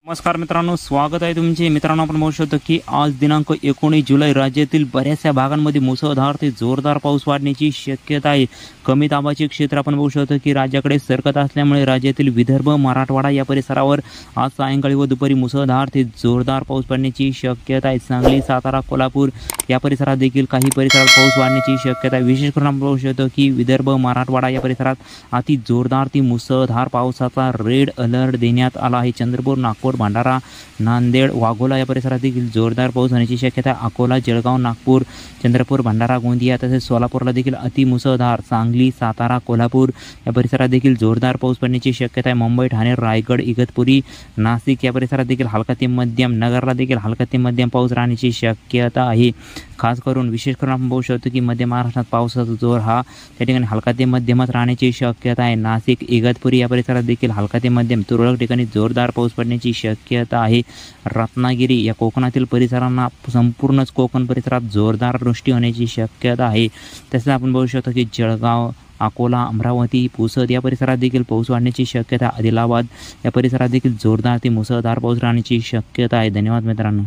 नमस्कार मित्रांनो, स्वागत आहे तुमचे. मित्रांनो, आपण बघू शकतो की आज दिनांक 19 जुलै राज्यातील बऱ्याचशा भागांमध्ये मुसळधार ते जोरदार पाऊस वाढण्याची शक्यता आहे. कमी दाबाचे क्षेत्र आपण बघू शकतो की राज्याकडे सरकत असल्यामुळे राज्यातील विदर्भ, मराठवाडा या परिसरावर आज सायंकाळी व दुपारी मुसळधार ते जोरदार पाऊस पडण्याची शक्यता आहे. सांगली, सातारा, कोल्हापूर या परिसरात देखील काही परिसरात पाऊस वाढण्याची शक्यता आहे. विशेष करून आपण बघू शकतो की विदर्भ, मराठवाडा या परिसरात अति जोरदार ते मुसळधार पावसाचा रेड अलर्ट देण्यात आला आहे. चंद्रपूर, नागपूर, भंडारा, नांदेड, वाघोला या परिसरात देखील जोरदार पाऊस होण्याची शक्यता आहे. अकोला, जळगाव, नागपूर, चंद्रपूर, भंडारा, गोंदिया तसेच सोलापूरला देखील अतिमुसळधार, सांगली, सातारा, कोल्हापूर या परिसरात देखील जोरदार पाऊस पडण्याची शक्यता आहे. मुंबई, ठाणे, रायगड, इगतपुरी, नाशिक या परिसरात देखील हलका ते मध्यम, नगरला देखील हलका ते मध्यम पाऊस राहण्याची शक्यता आहे. खास करून विशेष करून आपण बघू शकतो की मध्य महाराष्ट्रात पावसाचा जोर हा त्या ठिकाणी हलका ते मध्यमच राहण्याची शक्यता आहे. नाशिक, इगतपुरी या परिसरात देखील हलका ते मध्यम, तुरळक ठिकाणी जोरदार पाऊस पडण्याची शक्यता आहे. रत्नागिरी या कोकणातील परिसरांना संपूर्णच कोकण परिसरात जोरदार वृष्टी होण्याची शक्यता आहे. तसेच आपण बघू शकतो की जळगाव, अकोला, अमरावती, पुसद या परिसरात देखील पाऊस वाढण्याची शक्यता, आदिलाबाद या परिसरात देखील जोरदार ते मुसळधार पाऊस राहण्याची शक्यता आहे. धन्यवाद मित्रांनो.